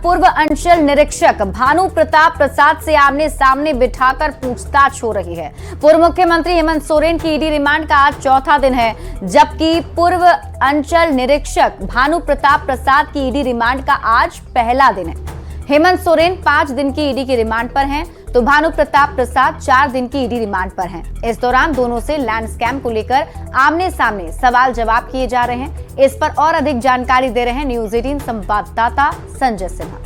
पूर्व अंचल निरीक्षक भानु प्रताप प्रसाद से आमने सामने बिठाकर पूछताछ हो रही है। पूर्व मुख्यमंत्री हेमंत सोरेन की ईडी रिमांड का आज चौथा दिन है, जबकि पूर्व अंचल निरीक्षक भानु प्रताप प्रसाद की ईडी रिमांड का आज पहला दिन है। हेमंत सोरेन 5 दिन की ईडी की रिमांड पर हैं, तो भानु प्रताप प्रसाद 4 दिन की ईडी रिमांड पर हैं। इस दौरान दोनों से लैंड स्कैम को लेकर आमने सामने सवाल जवाब किए जा रहे हैं। इस पर और अधिक जानकारी दे रहे हैं न्यूज 18 संवाददाता संजय सिन्हा।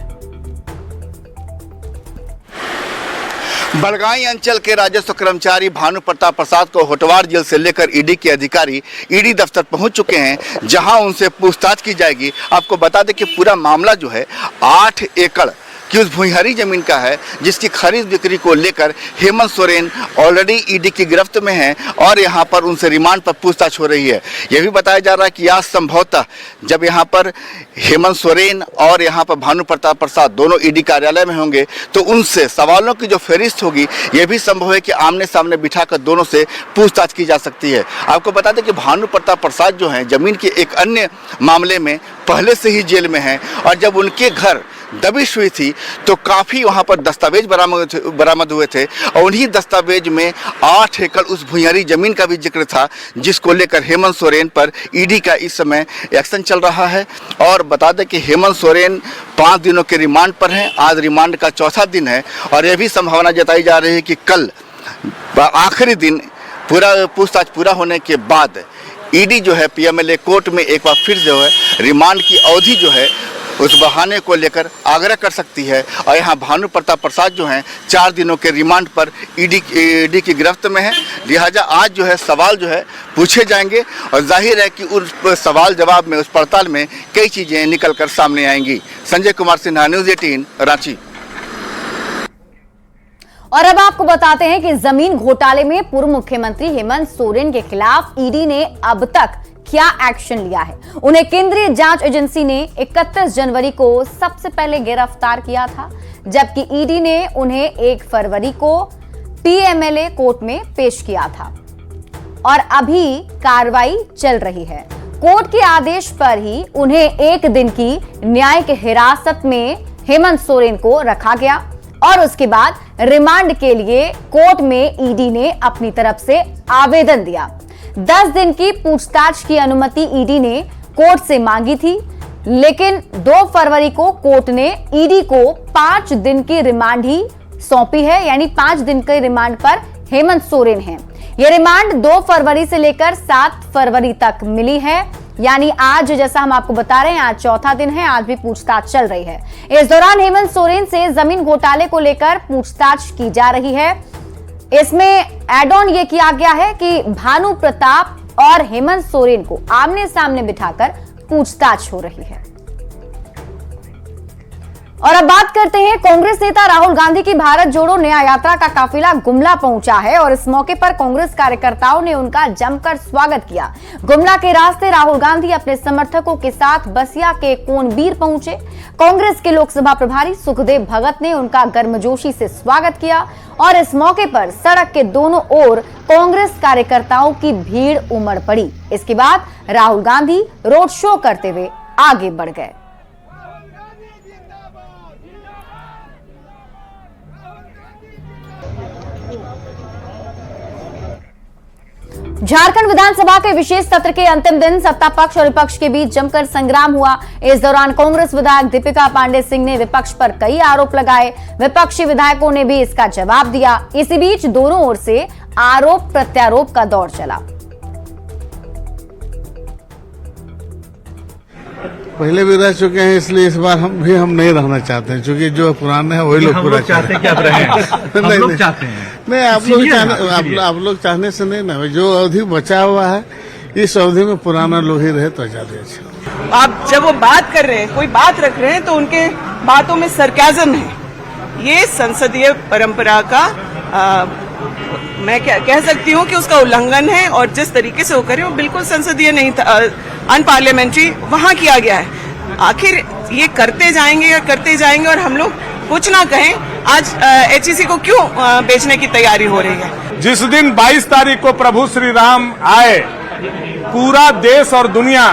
बड़गाई अंचल के राजस्व कर्मचारी भानु प्रताप प्रसाद को होटवार जेल से लेकर ईडी के अधिकारी ईडी दफ्तर पहुंच चुके हैं, जहां उनसे पूछताछ की जाएगी। आपको बता दें कि पूरा मामला जो है 8 एकड़ की उस भूइंहरी जमीन का है, जिसकी खरीद बिक्री को लेकर हेमंत सोरेन ऑलरेडी ईडी की गिरफ्त में हैं और यहां पर उनसे रिमांड पर पूछताछ हो रही है। यह भी बताया जा रहा है कि आज संभवतः जब यहां पर हेमंत सोरेन और यहां पर भानु प्रताप प्रसाद दोनों ईडी कार्यालय में होंगे, तो उनसे सवालों की जो फहरिस्त होगी, यह भी संभव है कि आमने सामने बिठाकर दोनों से पूछताछ की जा सकती है। आपको बता दें कि भानु प्रताप प्रसाद जो हैं जमीन के एक अन्य मामले में पहले से ही जेल में हैं, और जब उनके घर दबिश हुई थी तो काफ़ी वहां पर दस्तावेज बरामद हुए थे, और उन्हीं दस्तावेज में 8 एकड़ उस भूइंहरी जमीन का भी जिक्र था, जिसको लेकर हेमंत सोरेन पर ईडी का इस समय एक्शन चल रहा है। और बता दें कि हेमंत सोरेन 5 दिनों के रिमांड पर हैं। आज रिमांड का चौथा दिन है, और यह भी संभावना जताई जा रही है कि कल आखिरी दिन पूरा पूछताछ पूरा होने के बाद ईडी जो है पीएमएलए कोर्ट में एक बार फिर जो है रिमांड की अवधि जो है उस बहाने को लेकर आग्रह कर सकती है। और यहाँ भानु प्रताप प्रसाद जो हैं 4 दिनों के रिमांड पर ईडी की गिरफ्त में है, लिहाजा आज जो है सवाल जो है पूछे जाएंगे, और जाहिर है कि उस सवाल जवाब में, उस पड़ताल में कई चीज़ें निकल कर सामने आएंगी। संजय कुमार सिन्हा, न्यूज 18 रांची। और अब आपको बताते हैं कि जमीन घोटाले में पूर्व मुख्यमंत्री हेमंत सोरेन के खिलाफ ईडी ने अब तक क्या एक्शन लिया है। उन्हें केंद्रीय जांच एजेंसी ने 31 जनवरी को सबसे पहले गिरफ्तार किया था, जबकि ईडी ने उन्हें 1 फरवरी को पीएमएलए कोर्ट में पेश किया था, और अभी कार्रवाई चल रही है। कोर्ट के आदेश पर ही उन्हें 1 दिन की न्यायिक हिरासत में हेमंत सोरेन को रखा गया, और उसके बाद रिमांड के लिए कोर्ट में ईडी ने अपनी तरफ से आवेदन दिया। 10 दिन की पूछताछ की अनुमति ईडी ने कोर्ट से मांगी थी, लेकिन 2 फरवरी को कोर्ट ने ईडी को 5 दिन की रिमांड ही सौंपी है, यानी 5 दिन के रिमांड पर हेमंत सोरेन हैं। यह रिमांड 2 फरवरी से लेकर 7 फरवरी तक मिली है, यानी आज, जैसा हम आपको बता रहे हैं, आज चौथा दिन है, आज भी पूछताछ चल रही है। इस दौरान हेमंत सोरेन से जमीन घोटाले को लेकर पूछताछ की जा रही है। इसमें एड ऑन ये किया गया है कि भानु प्रताप और हेमंत सोरेन को आमने सामने बिठाकर पूछताछ हो रही है। और अब बात करते हैं, कांग्रेस नेता राहुल गांधी की भारत जोड़ो न्याय यात्रा का काफिला गुमला पहुंचा है, और इस मौके पर कांग्रेस कार्यकर्ताओं ने उनका जमकर स्वागत किया। गुमला के रास्ते राहुल गांधी अपने समर्थकों के साथ बसिया के कोनबीर पहुंचे। कांग्रेस के लोकसभा प्रभारी सुखदेव भगत ने उनका गर्मजोशी से स्वागत किया, और इस मौके पर सड़क के दोनों ओर कांग्रेस कार्यकर्ताओं की भीड़ उमड़ पड़ी। इसके बाद राहुल गांधी रोड शो करते हुए आगे बढ़ गए। झारखंड विधानसभा के विशेष सत्र के अंतिम दिन सत्ता पक्ष और विपक्ष के बीच जमकर संग्राम हुआ। इस दौरान कांग्रेस विधायक दीपिका पांडे सिंह ने विपक्ष पर कई आरोप लगाए। विपक्षी विधायकों ने भी इसका जवाब दिया। इसी बीच दोनों ओर से आरोप प्रत्यारोप का दौर चला। पहले भी रह चुके हैं, इसलिए इस बार हम नहीं रहना चाहते हैं, क्योंकि जो पुराने हैं वही लोग पूरा चाहते हैं कि आप रहें। हम लोग चाहते हैं। नहीं, आप लोग चाहने से नहीं ना, जो अवधि बचा हुआ है इस अवधि में पुराना लोग ही रहे तो ज्यादा अच्छा। आप जब वो बात कर रहे हैं, कोई बात रख रहे हैं, तो उनके बातों में सरकाज़म है। ये संसदीय परंपरा का मैं क्या कह सकती हूँ कि उसका उल्लंघन है, और जिस तरीके से वो करे वो बिल्कुल संसदीय नहीं था, अनपार्लियामेंट्री वहां किया गया है। आखिर ये करते जाएंगे और हम लोग कुछ ना कहें। आज एचईसी को क्यों बेचने की तैयारी हो रही है? जिस दिन 22 तारीख को प्रभु श्री राम आए, पूरा देश और दुनिया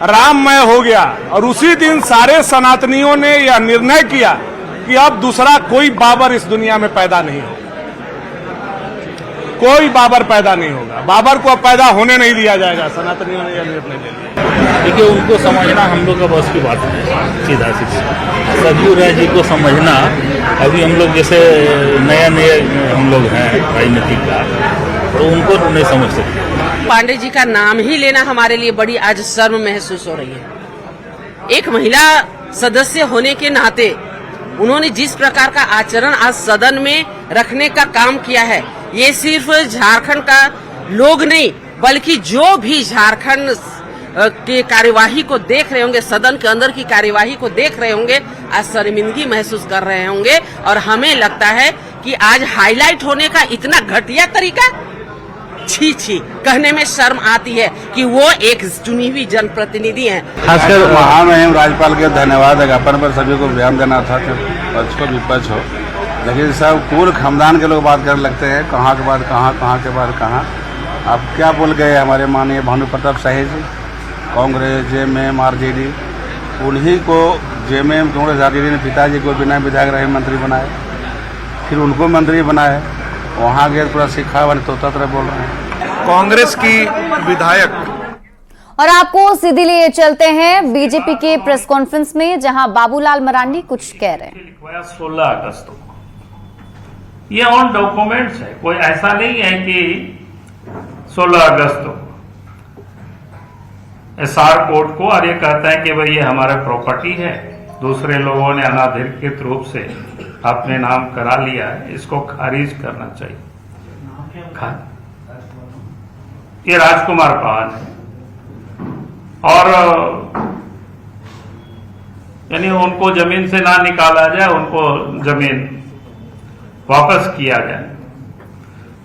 राममय हो गया और उसी दिन सारे सनातनियों ने यह निर्णय किया कि अब दूसरा कोई बाबर इस दुनिया में पैदा नहीं होगा, कोई बाबर पैदा नहीं होगा, बाबर को अब पैदा होने नहीं दिया जाएगा। सनातनियों ने यह निर्णय ले लिया। देखिए, उनको समझना हम लोग का बस की बात है, सीधा सीधा। सरयू राय जी को समझना, अभी हम लोग जैसे नए हम लोग हैं राजनीतिक का, तो उनको नहीं समझ सकते। पांडे जी का नाम ही लेना हमारे लिए बड़ी आज शर्म महसूस हो रही है। एक महिला सदस्य होने के नाते उन्होंने जिस प्रकार का आचरण आज सदन में रखने का काम किया है, ये सिर्फ झारखंड का लोग नहीं बल्कि जो भी झारखंड के कार्यवाही को देख रहे होंगे, सदन के अंदर की कार्यवाही को देख रहे होंगे, आज शर्मिंदगी महसूस कर रहे होंगे। और हमें लगता है कि आज हाईलाइट होने का इतना घटिया तरीका, छी छी, कहने में शर्म आती है कि वो एक चुनी हुई जनप्रतिनिधि हैं। खासकर महामहिम राज्यपाल के धन्यवाद ज्ञापन पर सभी को बयान देना था कि पक्ष को विपक्ष हो, लेकिन सब पूर्ण खानदान के लोग बात करने लगते हैं, कहाँ के बाद कहाँ, कहाँ के बाद कहाँ। अब क्या बोल गए हमारे माननीय भानु प्रताप शाही जी, कांग्रेस जेएमएम आरजेडी, उन्हीं को जेएमएम कांग्रेस आरजेडी ने पिताजी को बिना विधायक रहे मंत्री बनाए, फिर उनको मंत्री बनाए, वहाँ गए पूरा सिखा वाले तोता तरह बोल रहे हैं। कांग्रेस की विधायक। और आपको सीधे लिए चलते हैं बीजेपी के प्रेस कॉन्फ्रेंस में, जहां बाबूलाल मरांडी कुछ कह रहे हैं। 16 अगस्त को ये ऑन डॉक्यूमेंट्स है, कोई ऐसा नहीं है कि 16 अगस्त को एसआर कोर्ट को और ये कहता है कि भाई ये हमारा प्रॉपर्टी है, दूसरे लोगों ने अनाधिकृत रूप से अपने नाम करा लिया है, इसको खारिज करना चाहिए। ये राजकुमार पान है और यानी उनको जमीन से ना निकाला जाए, उनको जमीन वापस किया जाए,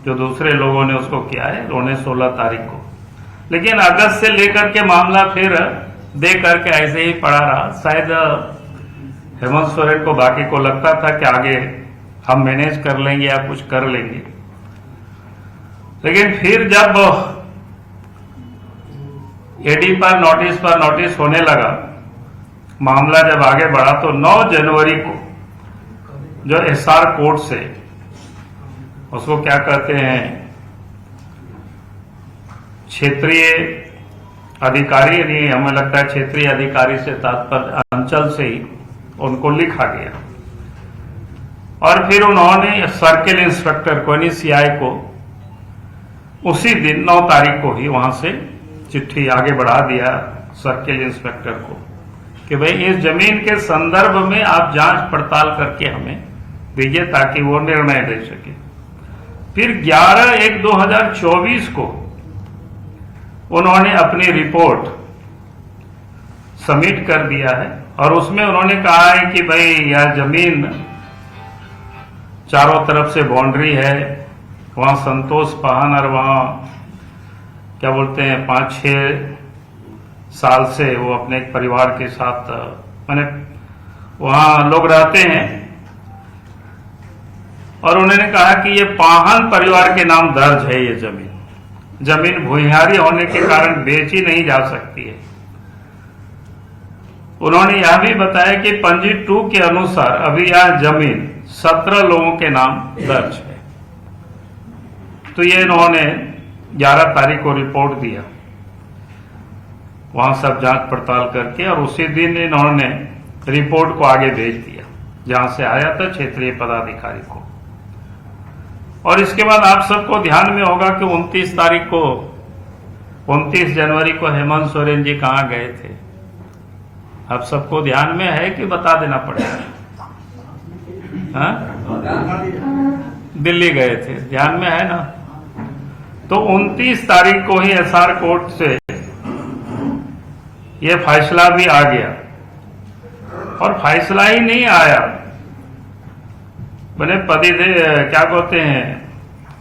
जो दूसरे लोगों ने उसको किया है, उन्होंने 16 तारीख को। लेकिन अगस्त से लेकर के मामला फिर दे करके ऐसे ही पड़ा रहा। शायद हेमंत सोरेन को बाकी को लगता था कि आगे हम मैनेज कर लेंगे या कुछ कर लेंगे, लेकिन फिर जब एडी पर नोटिस होने लगा, मामला जब आगे बढ़ा, तो 9 जनवरी को जो एसआर कोर्ट से उसको क्या कहते हैं, क्षेत्रीय अधिकारी, यानी हमें लगता है क्षेत्रीय अधिकारी से तात्पर्य अंचल से ही उनको लिखा गया और फिर उन्होंने सर्किल इंस्पेक्टर को यानी सीआई को उसी दिन 9 तारीख को ही वहां से चिट्ठी आगे बढ़ा दिया सर्किल इंस्पेक्टर को कि भाई इस जमीन के संदर्भ में आप जांच पड़ताल करके हमें दीजिए ताकि वो निर्णय ले सके। फिर 11/1/2024 को उन्होंने अपनी रिपोर्ट सबमिट कर दिया है और उसमें उन्होंने कहा है कि भाई यह जमीन चारों तरफ से बाउंड्री है, वहां संतोष पाहन और वहां क्या बोलते हैं 5-6 साल से वो अपने एक परिवार के साथ माने वहां लोग रहते हैं और उन्होंने कहा कि ये पाहन परिवार के नाम दर्ज है। ये जमीन भूमिहारी होने के कारण बेची नहीं जा सकती है। उन्होंने यह भी बताया कि पंजी 2 के अनुसार अभी यह जमीन 17 लोगों के नाम दर्ज है। तो ये इन्होंने 11 तारीख को रिपोर्ट दिया, वहां सब जांच पड़ताल करके, और उसी दिन इन्होंने रिपोर्ट को आगे भेज दिया जहां से आया था क्षेत्रीय पदाधिकारी को। और इसके बाद आप सबको ध्यान में होगा कि 29 जनवरी को हेमंत सोरेन जी कहां गए थे। आप सबको ध्यान में है कि बता देना पड़ेगा? दिल्ली गए थे, ध्यान में है ना? तो 29 तारीख को ही एसआर कोर्ट से ये फैसला भी आ गया और फैसला ही नहीं आया, मैंने क्या कहते हैं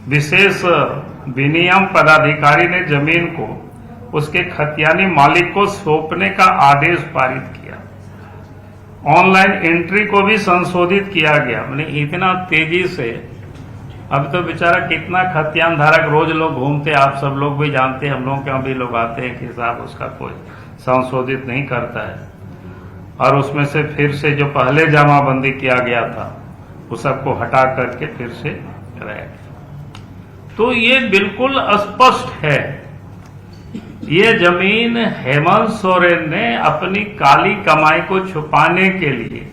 विशेष विनियम पदाधिकारी ने जमीन को उसके खतियानी मालिक को सौंपने का आदेश पारित किया। ऑनलाइन एंट्री को भी संशोधित किया गया। मैंने इतना तेजी से, अब तो बेचारा कितना खतियान धारक रोज लोग घूमते, आप सब लोग भी जानते हैं, हम लोग के यहाँ भी लोग आते हैं कि साहब उसका कोई संशोधित नहीं करता है और उसमें से फिर से जो पहले जमाबंदी किया गया था वो सबको हटा करके फिर से कराया गया। तो ये बिल्कुल स्पष्ट है, ये जमीन हेमंत सोरेन ने अपनी काली कमाई को छुपाने के लिए